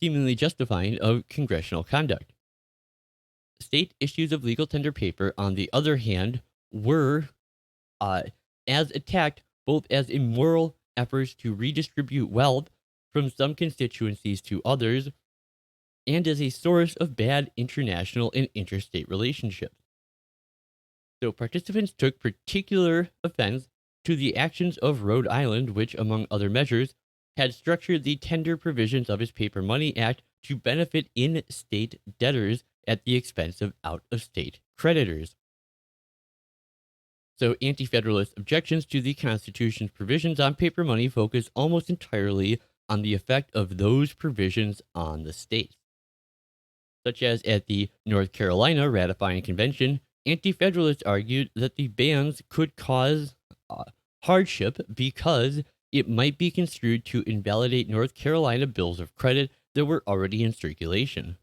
seemingly justifying of congressional conduct. State issues of legal tender paper, on the other hand, were as attacked both as immoral efforts to redistribute wealth from some constituencies to others, and as a source of bad international and interstate relationships. So participants took particular offense to the actions of Rhode Island, which, among other measures, had structured the tender provisions of its Paper Money Act to benefit in-state debtors at the expense of out-of-state creditors. So anti-federalist objections to the Constitution's provisions on paper money focus almost entirely on the effect of those provisions on the states. Such as at the North Carolina Ratifying Convention, anti-federalists argued that the bans could cause hardship because it might be construed to invalidate North Carolina bills of credit that were already in circulation.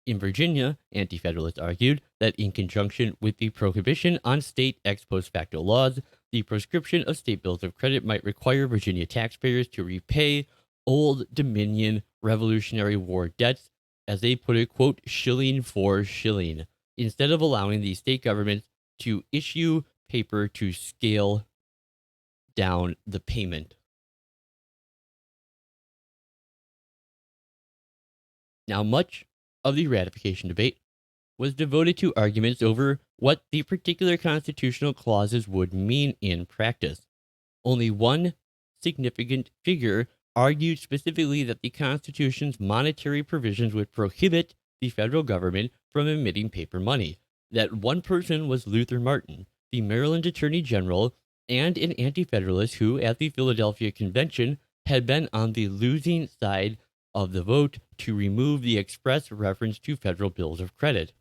In Virginia, anti-federalists argued that in conjunction with the prohibition on state ex post facto laws, the proscription of state bills of credit might require Virginia taxpayers to repay Old Dominion Revolutionary War debts, as they put it, quote, shilling for shilling, instead of allowing the state governments to issue paper to scale down the payment. Now, much of the ratification debate was devoted to arguments over what the particular constitutional clauses would mean in practice. Only one significant figure argued specifically that the Constitution's monetary provisions would prohibit the federal government from emitting paper money. That one person was Luther Martin, the Maryland Attorney General and an anti-federalist who, at the Philadelphia Convention, had been on the losing side of the vote to remove the express reference to federal bills of credit.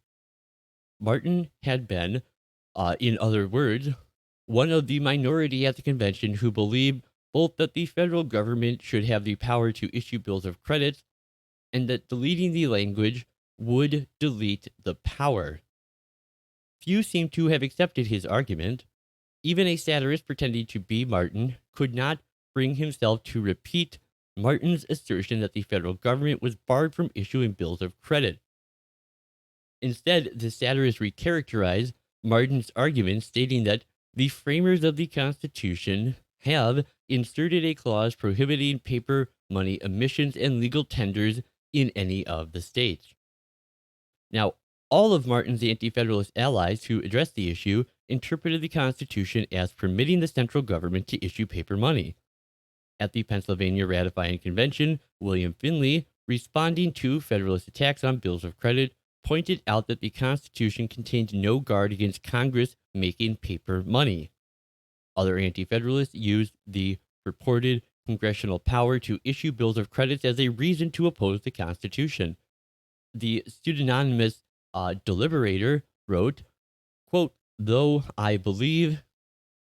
Martin had been, in other words, one of the minority at the convention who believed both that the federal government should have the power to issue bills of credit and that deleting the language would delete the power. Few seem to have accepted his argument. Even a satirist pretending to be Martin could not bring himself to repeat Martin's assertion that the federal government was barred from issuing bills of credit. Instead, the satirist recharacterized Martin's argument, stating that the framers of the Constitution have inserted a clause prohibiting paper money emissions and legal tenders in any of the states. Now, All of Martin's Anti-Federalist allies who addressed the issue interpreted the Constitution as permitting the central government to issue paper money. At the Pennsylvania Ratifying Convention, William Finley, responding to Federalist attacks on bills of credit, pointed out that the Constitution contained no guard against Congress making paper money. Other Anti-Federalists used the purported congressional power to issue bills of credit as a reason to oppose the Constitution. The pseudonymous deliberator wrote, quote, "Though I believe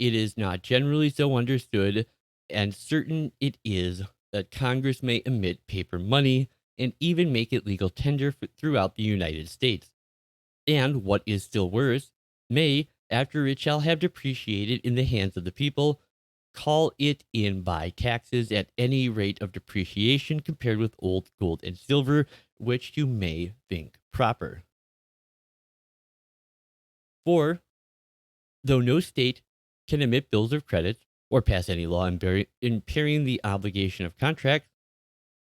it is not generally so understood, and certain it is that Congress may emit paper money and even make it legal tender throughout the United States. And what is still worse, may, after it shall have depreciated in the hands of the people, call it in by taxes at any rate of depreciation compared with old gold and silver, which you may think proper. For, though no state can emit bills of credit or pass any law impairing the obligation of contracts,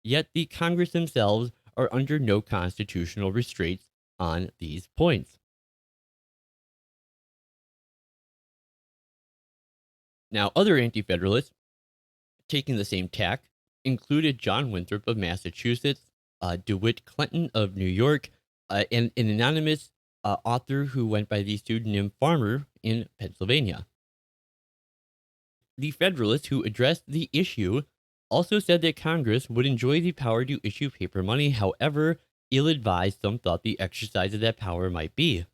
yet the Congress themselves are under no constitutional restraints on these points." Now, other Anti-Federalists taking the same tack included John Winthrop of Massachusetts, DeWitt Clinton of New York, and an anonymous author who went by the pseudonym Farmer in Pennsylvania. The Federalists who addressed the issue also said that Congress would enjoy the power to issue paper money, however ill-advised some thought the exercise of that power might be.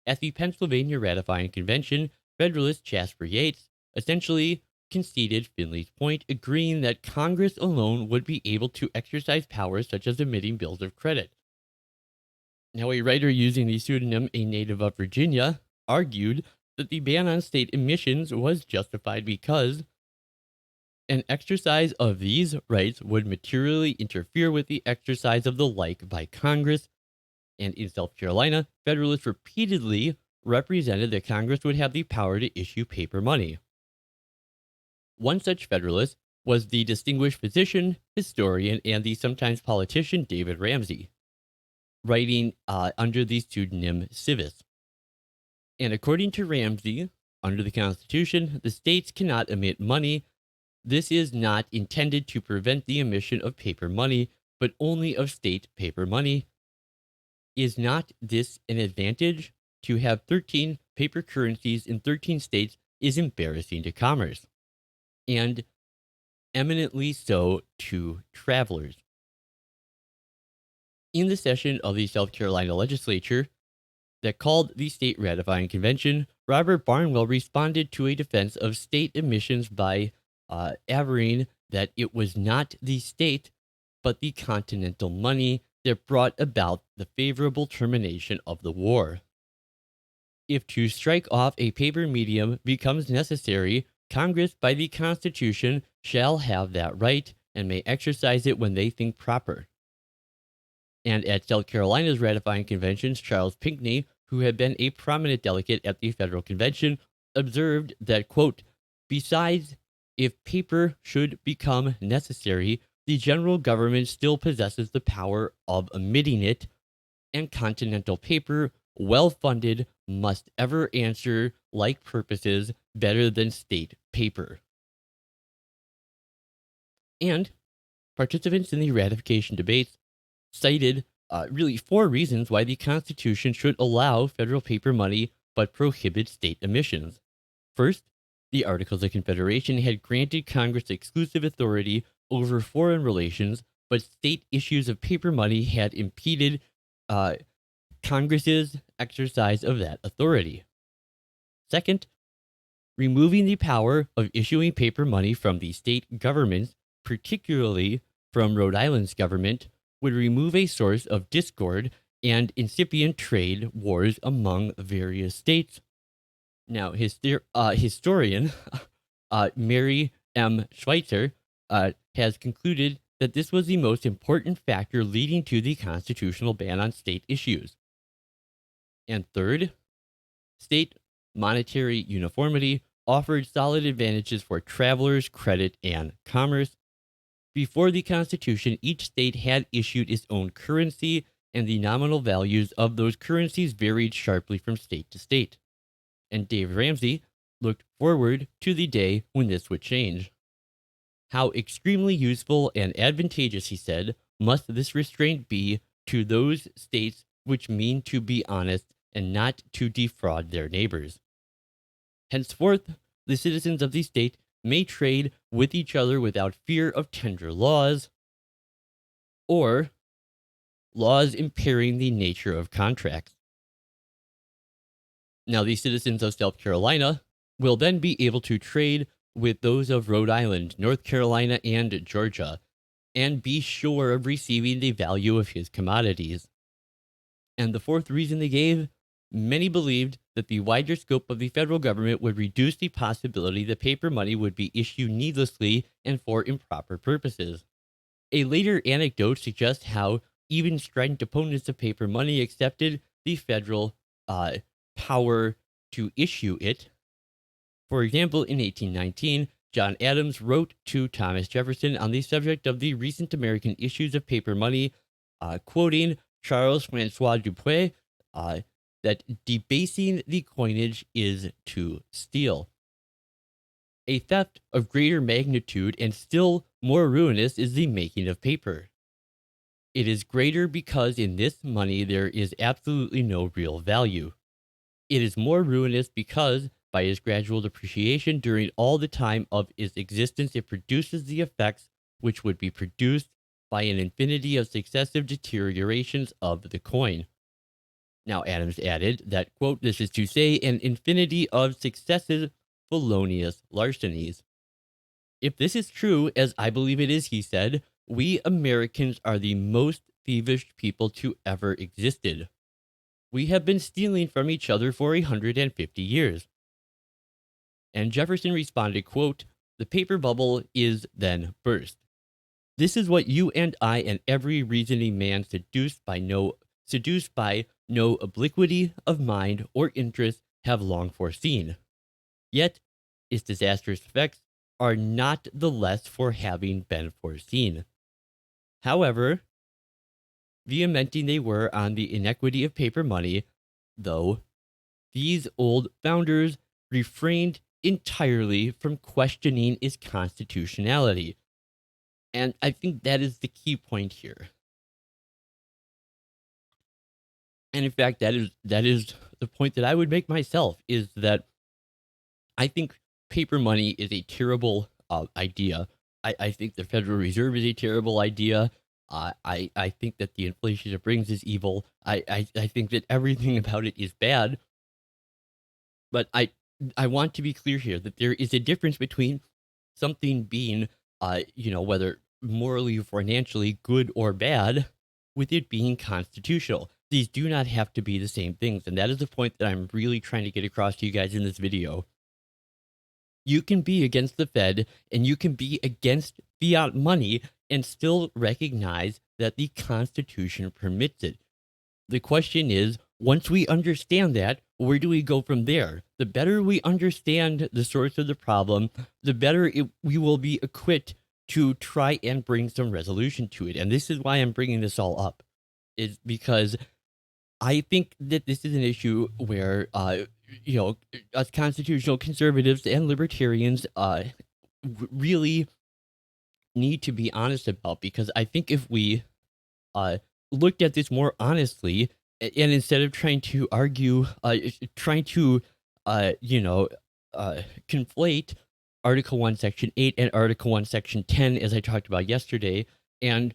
At the Pennsylvania Ratifying Convention, Federalist Jasper Yates essentially conceded Finley's point, agreeing that Congress alone would be able to exercise powers such as emitting bills of credit. Now, a writer using the pseudonym A Native of Virginia argued that the ban on state emissions was justified because an exercise of these rights would materially interfere with the exercise of the like by Congress, and in South Carolina, Federalists repeatedly represented that Congress would have the power to issue paper money. One such Federalist was the distinguished physician, historian, and the sometimes politician David Ramsay, writing under the pseudonym Civis. And according to Ramsay, under the Constitution, the states cannot emit money. This is not intended to prevent the emission of paper money, but only of state paper money. Is not this an advantage? To have 13 paper currencies in 13 states is embarrassing to commerce, and eminently so to travelers. In the session of the South Carolina legislature that called the State Ratifying Convention, Robert Barnwell responded to a defense of state emissions by averring that it was not the state, but the continental money that brought about the favorable termination of the war. If to strike off a paper medium becomes necessary, Congress, by the Constitution, shall have that right, and may exercise it when they think proper. And at South Carolina's ratifying conventions, Charles Pinckney, who had been a prominent delegate at the Federal Convention, observed that, quote, "Besides, if paper should become necessary, the general government still possesses the power of emitting it, and continental paper, well funded, must ever answer like purposes better than state paper." And participants in the ratification debates cited really four reasons why the Constitution should allow federal paper money but prohibit state emissions. First, the Articles of Confederation had granted Congress exclusive authority over foreign relations, but state issues of paper money had impeded Congress's exercise of that authority. Second, removing the power of issuing paper money from the state governments, particularly from Rhode Island's government, would remove a source of discord and incipient trade wars among various states. Now, historian Mary M. Schweitzer has concluded that this was the most important factor leading to the constitutional ban on state issues. And third, state monetary uniformity offered solid advantages for travelers, credit, and commerce. Before the Constitution, each state had issued its own currency, and the nominal values of those currencies varied sharply from state to state. And Dave Ramsey looked forward to the day when this would change. How extremely useful and advantageous, he said, must this restraint be to those states which mean to be honest and not to defraud their neighbors. Henceforth, the citizens of the state may trade with each other without fear of tender laws or laws impairing the nature of contracts. Now, the citizens of South Carolina will then be able to trade with those of Rhode Island, North Carolina, and Georgia, and be sure of receiving the value of his commodities. And the fourth reason they gave, many believed that the wider scope of the federal government would reduce the possibility that paper money would be issued needlessly and for improper purposes. A later anecdote suggests how even strident opponents of paper money accepted the federal power to issue it. For example, in 1819, John Adams wrote to Thomas Jefferson on the subject of the recent American issues of paper money, quoting Charles Francois Dupuy, that debasing the coinage is to steal. A theft of greater magnitude and still more ruinous is the making of paper. It is greater because in this money there is absolutely no real value. It is more ruinous because, by its gradual depreciation during all the time of its existence, it produces the effects which would be produced by an infinity of successive deteriorations of the coin. Now, Adams added that, quote, this is to say, an infinity of successive felonious larcenies. If this is true, as I believe it is, he said, we Americans are the most thievish people to ever existed. We have been stealing from each other for 150 years. And Jefferson responded, quote, the paper bubble is then burst. This is what you and I and every reasoning man seduced by no obliquity of mind or interest have long foreseen. Yet its disastrous effects are not the less for having been foreseen. However vehementing they were on the inequity of paper money, though, these old founders refrained entirely from questioning its constitutionality. And I think that is the key point here. And in fact, that is the point that I would make myself, is that I think paper money is a terrible idea. I think the Federal Reserve is a terrible idea. I think that the inflation it brings is evil. I think that everything about it is bad. But I want to be clear here that there is a difference between something being, whether morally or financially good or bad, with it being constitutional. These do not have to be the same things. And that is the point that I'm really trying to get across to you guys in this video. You can be against the Fed and you can be against fiat money and still recognize that the Constitution permits it. The question is, once we understand that, where do we go from there? The better we understand the source of the problem, the better we will be equipped to try and bring some resolution to it. And this is why I'm bringing this all up, is because I think that this is an issue where, us constitutional conservatives and libertarians really need to be honest about, because I think if we looked at this more honestly, and instead of trying to argue, conflate Article 1, Section 8 and Article 1, Section 10, as I talked about yesterday, and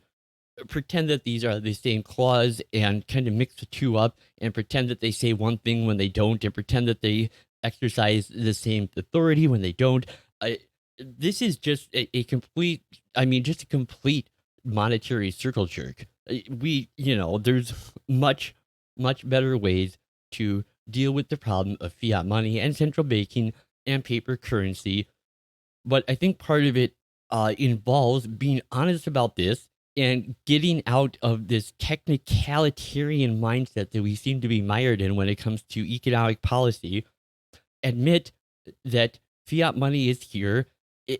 pretend that these are the same clause and kind of mix the two up and pretend that they say one thing when they don't, and pretend that they exercise the same authority when they don't. This is just a complete monetary circle jerk. There's much better ways to deal with the problem of fiat money and central banking and paper currency. But I think part of it involves being honest about this and getting out of this technicalitarian mindset that we seem to be mired in when it comes to economic policy. Admit that fiat money is here,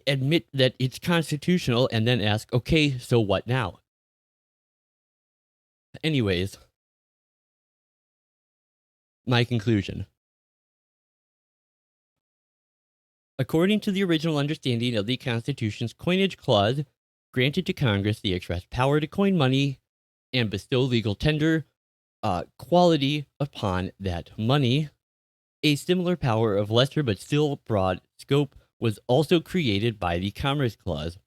admit that it's constitutional, and then ask, okay, so what now? Anyways, My conclusion. According to the original understanding of the Constitution's coinage clause, granted to Congress the express power to coin money and bestow legal tender quality upon that money. A similar power of lesser but still broad scope was also created by the Commerce Clause.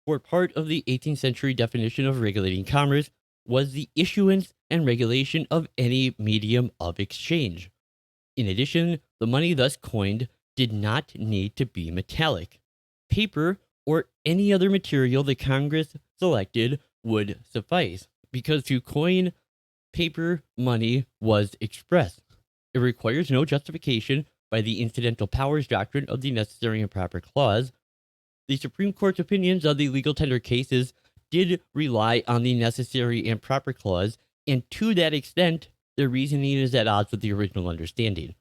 For part of the 18th century definition of regulating commerce was the issuance and regulation of any medium of exchange. In addition, the money thus coined did not need to be metallic. Paper or any other material the Congress selected would suffice, because to coin paper money was express. It requires no justification by the incidental powers doctrine of the necessary and proper clause. The Supreme Court's opinions of the legal tender cases did rely on the necessary and proper clause, and to that extent, their reasoning is at odds with the original understanding.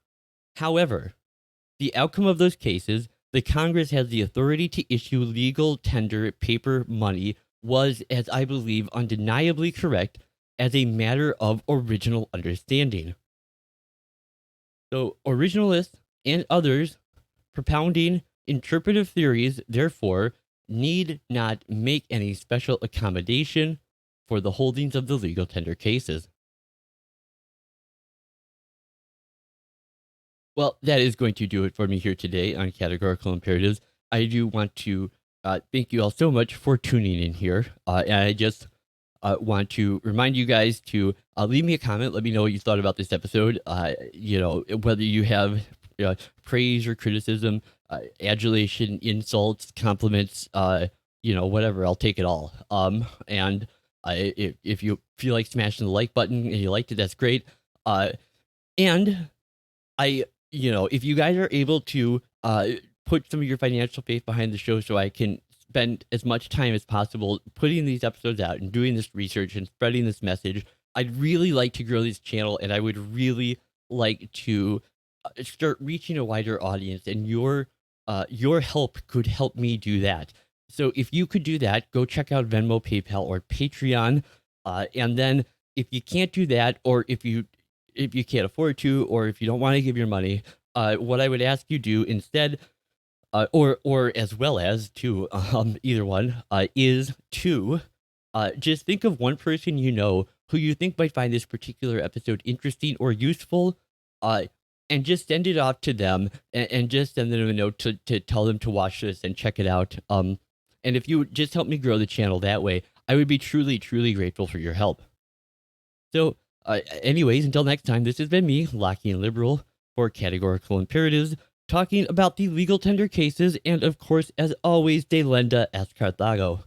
However, the outcome of those cases, the Congress has the authority to issue legal tender paper money, was, as I believe, undeniably correct as a matter of original understanding. So, originalists and others propounding interpretive theories, therefore, need not make any special accommodation for the holdings of the legal tender cases. Well, that is going to do it for me here today on Categorical Imperatives. I do want to thank you all so much for tuning in here. And I just want to remind you guys to leave me a comment. Let me know what you thought about this episode. Whether you have praise or criticism, adulation, insults, compliments, whatever. I'll take it all. And if you feel like smashing the like button and you liked it, that's great. And if you guys are able to put some of your financial faith behind the show so I can spend as much time as possible putting these episodes out and doing this research and spreading this message, I'd really like to grow this channel, and I would really like to start reaching a wider audience, and your help could help me do that. So if you could do that, go check out Venmo, PayPal, or Patreon. And then if you can't do that, or if you can't afford to, or if you don't want to give your money, what I would ask you do instead, or as well as to either one, is to just think of one person you know who you think might find this particular episode interesting or useful, and just send it off to them, and just send them a note to tell them to watch this and check it out. And if you would just help me grow the channel that way, I would be truly, truly grateful for your help. So, anyways, until next time, this has been me, Lockean Liberal, for Categorical Imperatives, talking about the legal tender cases, and of course, as always, Delenda est Carthago.